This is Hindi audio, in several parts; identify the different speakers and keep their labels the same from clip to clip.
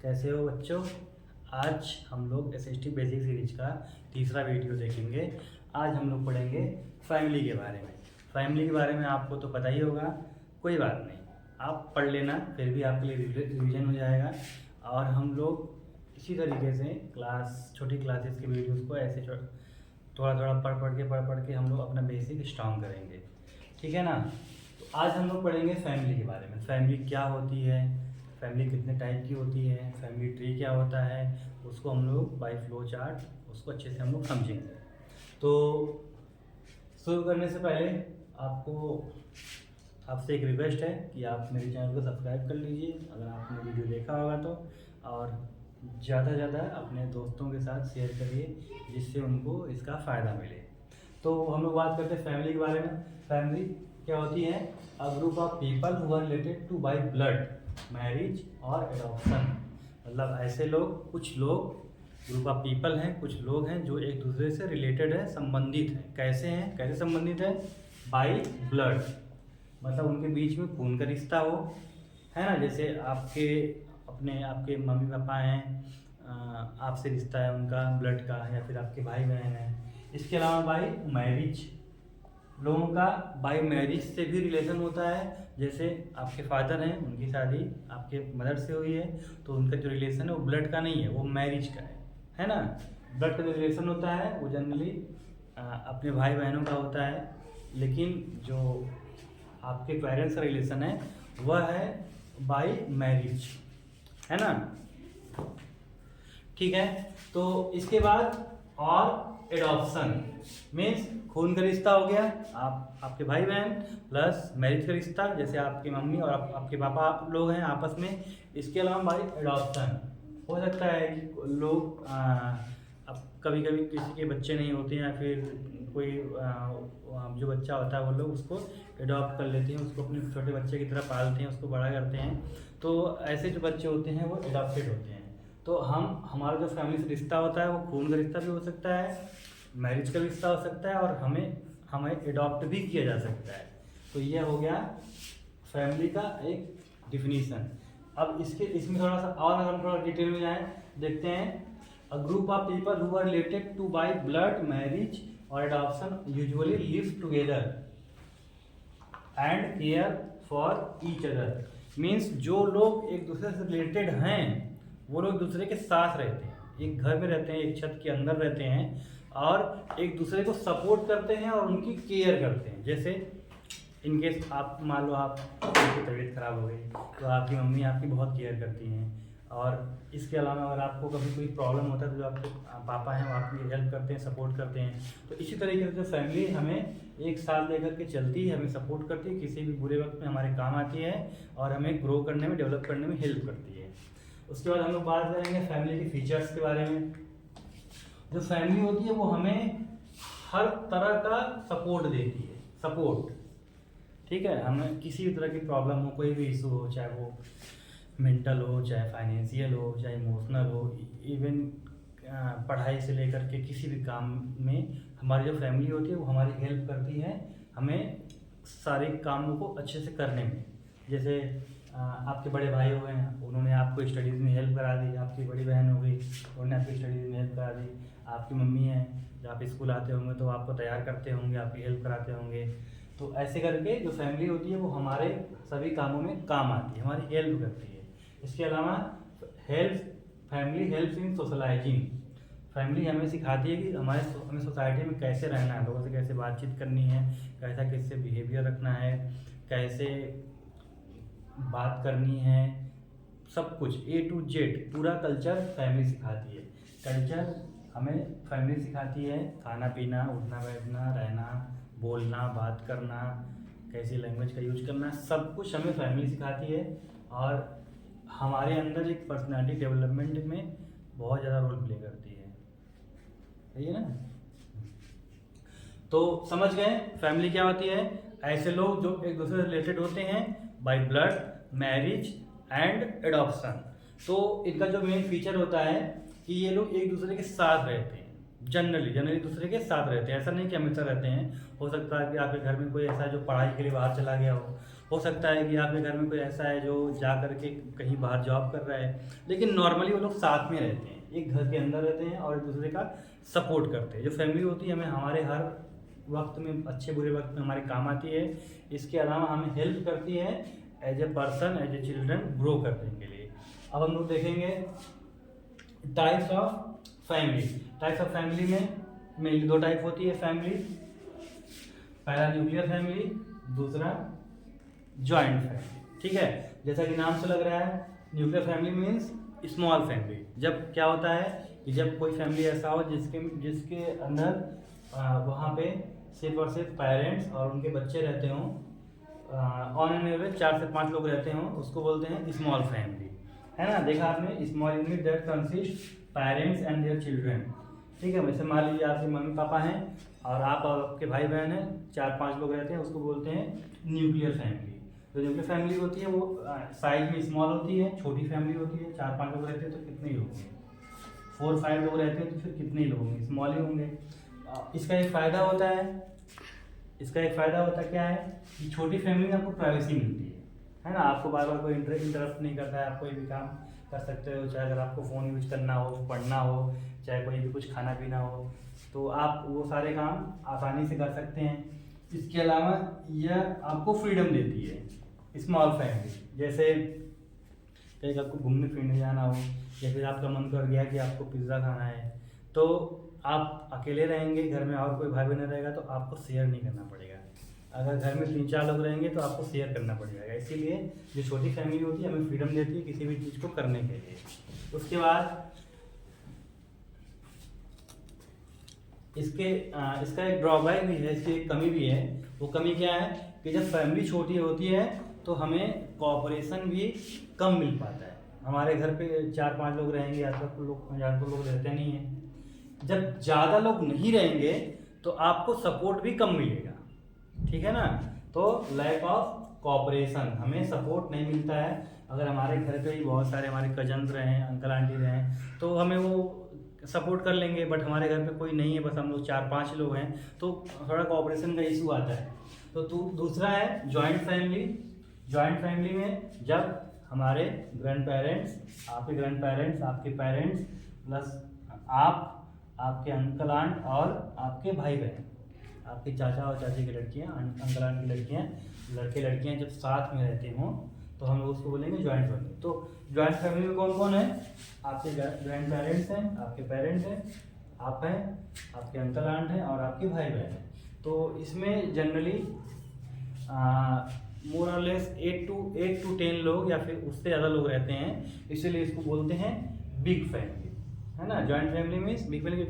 Speaker 1: कैसे हो बच्चों। आज हम लोग एसएसटी बेसिक सीरीज का तीसरा वीडियो देखेंगे। आज हम लोग पढ़ेंगे फैमिली के बारे में। फैमिली के बारे में आपको तो पता ही होगा, कोई बात नहीं, आप पढ़ लेना, फिर भी आपके लिए रिवीजन हो जाएगा। और हम लोग इसी तरीके से छोटी क्लासेस के वीडियोस को ऐसे थोड़ा थोड़ा पढ़ के हम लोग अपना बेसिक स्ट्रॉन्ग करेंगे, ठीक है ना। तो आज हम लोग पढ़ेंगे फैमिली के बारे में। फैमिली क्या होती है, फैमिली कितने टाइप की होती है, फैमिली ट्री क्या होता है, उसको हम लोग बाय फ्लो चार्ट उसको अच्छे से हम लोग समझेंगे। तो शुरू करने से पहले आपसे एक रिक्वेस्ट है कि आप मेरे चैनल को सब्सक्राइब कर लीजिए अगर आपने वीडियो देखा होगा तो, और ज़्यादा से ज़्यादा अपने दोस्तों के साथ शेयर करिए जिससे उनको इसका फ़ायदा मिले। तो हम लोग बात करते हैं फैमिली के बारे में। फैमिली क्या होती है? A group of people who are related to by blood, marriage और एडॉप्शन। मतलब ऐसे लोग, कुछ लोग, ग्रुप ऑफ पीपल हैं, कुछ लोग हैं जो एक दूसरे से रिलेटेड है, संबंधित हैं। कैसे संबंधित है? बाय ब्लड, मतलब उनके बीच में खून का रिश्ता हो, है ना। जैसे आपके मम्मी पापा हैं, आपसे रिश्ता है उनका ब्लड का, या फिर आपके भाई बहन हैं। इसके अलावा बाय मैरिज, लोगों का बाय मैरिज से भी रिलेशन होता है। जैसे आपके फादर हैं, उनकी शादी आपके मदर से हुई है, तो उनका जो रिलेशन है वो ब्लड का नहीं है, वो मैरिज का है ना। ब्लड का जो रिलेशन होता है वो जनरली अपने भाई बहनों का होता है, लेकिन जो आपके पेरेंट्स का रिलेशन है वह है बाय मैरिज, है ना। ठीक है। तो इसके बाद और एडॉप्शन मीन्स खून का रिश्ता हो गया, आपके भाई बहन, प्लस मैरिज का रिश्ता, जैसे आपकी मम्मी और आपके पापा लोग हैं आपस में। इसके अलावा बाय एडॉप्शन हो सकता है कि लोग अब कभी कभी किसी के बच्चे नहीं होते हैं, या फिर कोई जो बच्चा होता है वो लोग उसको एडॉप्ट कर लेते हैं, उसको अपने छोटे बच्चे की तरह पालते हैं, उसको बड़ा करते हैं। तो ऐसे जो बच्चे होते हैं वो एडॉप्टेड होते हैं। तो हमारा जो फैमिली से रिश्ता होता है वो खून का रिश्ता भी हो सकता है, मैरिज का रिश्ता हो सकता है, और हमें एडॉप्ट भी किया जा सकता है। तो ये हो गया फैमिली का एक डिफिनीशन। अब इसमें थोड़ा सा और अगर हम थोड़ा डिटेल में जाएं, देखते हैं। A group of people who are related to by blood, marriage और adoption usually live together and care for each other. Means जो लोग एक दूसरे से रिलेटेड हैं वो लोग दूसरे के साथ रहते हैं, एक घर में रहते हैं, एक छत के अंदर रहते हैं, और एक दूसरे को सपोर्ट करते हैं और उनकी केयर करते हैं। जैसे इनकेस आप मान लो आपकी तबीयत खराब हो गई तो आपकी मम्मी आपकी बहुत केयर करती हैं। और इसके अलावा अगर आपको कभी कोई प्रॉब्लम होता है तो जो आपके पापा हैं वो आपकी हेल्प करते हैं, सपोर्ट करते हैं। तो इसी तरीके से जो फैमिली हमें एक साथ लेकर के चलती है, हमें सपोर्ट करती है, किसी भी बुरे वक्त में हमारे काम आती है, और हमें ग्रो करने में, डेवलप करने में हेल्प करती है। उसके बाद हम लोग बात करेंगे फैमिली के फीचर्स के बारे में। जो फैमिली होती है वो हमें हर तरह का सपोर्ट देती है, सपोर्ट, ठीक है। हमें किसी भी तरह की प्रॉब्लम हो, कोई भी इशू हो, चाहे वो मेंटल हो, चाहे फाइनेंशियल हो, चाहे इमोशनल हो, इवन पढ़ाई से लेकर के किसी भी काम में हमारी जो फैमिली होती है वो हमारी हेल्प करती है हमें सारे कामों को अच्छे से करने में। जैसे आपके बड़े भाई हो गए हैं, उन्होंने आपको स्टडीज़ में हेल्प करा दी, आपकी बड़ी बहन हो गई, उन्होंने आपकी स्टडीज़ में हेल्प करा दी, आपकी मम्मी है, जब आप स्कूल आते होंगे तो आपको तैयार करते होंगे, आपकी हेल्प कराते होंगे। तो ऐसे करके जो फैमिली होती है वो हमारे सभी कामों में काम आती है, हमारी हेल्प करती है। इसके अलावा family helps in socialising. Family हमें सिखाती है कि हमें सोसाइटी में कैसे रहना है, लोगों से कैसे बातचीत करनी है, कैसा किससे बिहेवियर रखना है, कैसे बात करनी है, सब कुछ A to Z पूरा कल्चर फैमिली सिखाती है। कल्चर हमें फैमिली सिखाती है, खाना पीना, उठना बैठना, रहना, बोलना, बात करना, कैसी लैंग्वेज का यूज करना, सब कुछ हमें फैमिली सिखाती है, और हमारे अंदर एक पर्सनालिटी डेवलपमेंट में बहुत ज़्यादा रोल प्ले करती है, सही है ना। तो समझ गए फैमिली क्या होती है? ऐसे लोग जो एक दूसरे से रिलेटेड होते हैं bye blood, marriage and adoption. तो इनका जो मेन फीचर होता है कि ये लोग एक दूसरे के साथ रहते हैं, जनरली दूसरे के साथ रहते हैं। ऐसा नहीं कि हमेशा रहते हैं, हो सकता है कि आपके घर में कोई ऐसा जो पढ़ाई के लिए बाहर चला गया हो, हो सकता है कि आपके घर में कोई ऐसा है जो जा करके कहीं बाहर जॉब कर रहा है, लेकिन नॉर्मली वो लोग साथ में रहते हैं, एक घर के अंदर रहते हैं और एक दूसरे का सपोर्ट करते हैं। जो फैमिली होती है हमें हमारे हर वक्त में, अच्छे बुरे वक्त में हमारे काम आती है। इसके अलावा हमें हेल्प करती है as a person, as a children grow करने के लिए। अब हम लोग देखेंगे types of family. Types of family में मेनली दो टाइप होती है फैमिली, पहला न्यूक्लियर फैमिली, दूसरा जॉइंट फैमिली। ठीक है, जैसा कि नाम से लग रहा है nuclear family means small family. जब क्या होता है कि जब कोई फैमिली ऐसा हो जिसके अंदर वहाँ पे सिर्फ और सिर्फ पेरेंट्स और उनके बच्चे रहते हों, ऑन एन एवरेज 4 से 5 लोग रहते हों, उसको बोलते हैं स्मॉल फैमिली, है ना। देखा आपने, small unit that consist parents and their children. ठीक है, वैसे मान लीजिए आपके मम्मी पापा हैं और आप और आपके भाई बहन हैं, 4-5 लोग रहते हैं, उसको बोलते हैं न्यूक्लियर फैमिली। तो न्यूक्लियर फैमिली होती है वो साइज में स्मॉल होती है, छोटी फैमिली होती है। 4-5 लोग रहते हैं तो कितने ही लोग होंगे, 4-5 लोग रहते हैं तो फिर कितने ही लोग होंगे, स्मॉल ही होंगे। इसका एक फ़ायदा होता है, क्या है कि छोटी फैमिली में आपको प्राइवेसी मिलती है ना। आपको बार बार कोई इंटरप्ट नहीं करता है, आप कोई भी काम कर सकते हो, चाहे अगर आपको फ़ोन यूज करना हो, पढ़ना हो, चाहे कोई भी कुछ खाना पीना हो, तो आप वो सारे काम आसानी से कर सकते हैं। इसके अलावा यह आपको फ्रीडम देती है स्मॉल फैमिली। जैसे कहीं आपको घूमने फिरने जाना हो या फिर आपका मन कर गया कि आपको पिज़्ज़ा खाना है, तो आप अकेले रहेंगे, घर में और कोई भाई बहन रहेगा तो आपको शेयर नहीं करना पड़ेगा। अगर घर में 3-4 लोग रहेंगे तो आपको शेयर करना पड़ेगा। इसीलिए जो छोटी फैमिली होती है हमें फ्रीडम देती है किसी भी चीज़ को करने के लिए। उसके बाद इसका एक ड्रॉबैक भी है, इसकी एक कमी भी है। वो कमी क्या है कि जब फैमिली छोटी होती है तो हमें कोऑपरेशन भी कम मिल पाता है। हमारे घर पे 4-5 लोग रहेंगे, ज़्यादा लोग रहते नहीं हैं। जब ज़्यादा लोग नहीं रहेंगे तो आपको सपोर्ट भी कम मिलेगा, ठीक है ना। तो लैक ऑफ कोऑपरेशन, हमें सपोर्ट नहीं मिलता है। अगर हमारे घर पे ही बहुत सारे हमारे कजन्स रहें, अंकल आंटी रहें, तो हमें वो सपोर्ट कर लेंगे, बट हमारे घर पे कोई नहीं है, बस हम लोग 4-5 लोग हैं, तो थोड़ा कोऑपरेशन का इशू आता है। तो दूसरा है जॉइंट फैमिली। जॉइंट फैमिली में जब हमारे ग्रैंड पेरेंट्स, आपके पेरेंट्स प्लस आप, आपके अंकल आंट और आपके भाई बहन, आपके चाचा और चाची की लड़कियाँ, अंकल आंट की लड़कियाँ, लड़के लड़कियाँ जब साथ में रहते हों तो हम लोग उसको बोलेंगे जॉइंट फैमिली। तो जॉइंट फैमिली में कौन कौन है? आपके ग्रैंड पेरेंट्स हैं, आपके पेरेंट्स हैं, आप हैं, आपके अंकल आंट हैं और आपके भाई बहन हैं। तो इसमें जनरली मोर और लेस 8 to 10 लोग या फिर उससे ज़्यादा लोग रहते हैं, इसीलिए इसको बोलते हैं बिग फैमिली, है ना। जॉइंट फैमिली में बिग फैमिली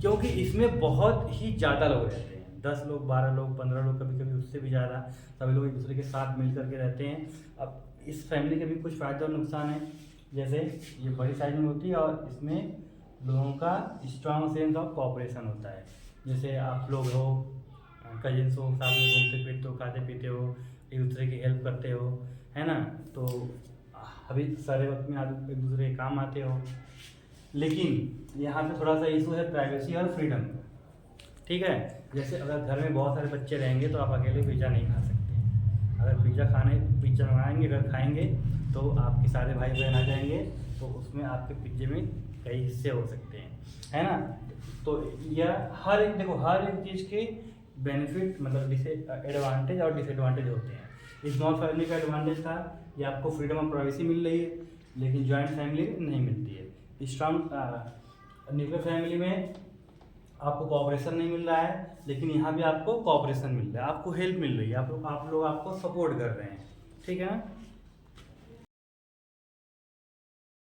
Speaker 1: क्योंकि इसमें बहुत ही ज़्यादा लोग रहते हैं, 10 लोग, 12 लोग, 15 लोग, कभी कभी उससे भी ज़्यादा, सभी लोग एक दूसरे के साथ मिल करके रहते हैं। अब इस फैमिली के भी कुछ फ़ायदे और नुकसान हैं। जैसे ये बड़ी साइज में होती है और इसमें लोगों का स्ट्रॉन्ग सेंस ऑफ कोऑपरेशन होता है। जैसे आप लोग हो, कजिन्स हो, साथ में घूमते फिरते हो, खाते पीते हो, एक दूसरे की हेल्प करते हो, है ना। तो अभी सारे वक्त में आप एक दूसरे के काम आते हो। लेकिन यहाँ पे थोड़ा सा इशू है प्राइवेसी और फ्रीडम का, ठीक है। जैसे अगर घर में बहुत सारे बच्चे रहेंगे तो आप अकेले पिज़्ज़ा नहीं खा सकते। अगर पिज़्ज़ा मंगाएंगे, अगर खाएंगे तो आपके सारे भाई बहन आ जाएंगे, तो उसमें आपके पिज़्ज़े में कई हिस्से हो सकते हैं, है ना। तो यह हर एक चीज़ के बेनिफिट, मतलब एडवांटेज और डिसएडवांटेज होते हैं। स्मॉल फैमिली का एडवांटेज था कि आपको फ्रीडम और प्राइवेसी मिल रही है, लेकिन जॉइंट फैमिली में नहीं मिलती है। स्ट्रॉन्ग न्यूक्लियर फैमिली में आपको कोऑपरेशन नहीं मिल रहा है, लेकिन यहाँ भी आपको कोऑपरेशन मिल रहा है, आपको हेल्प मिल रही है, आप लोग आपको सपोर्ट कर रहे हैं, ठीक है ना।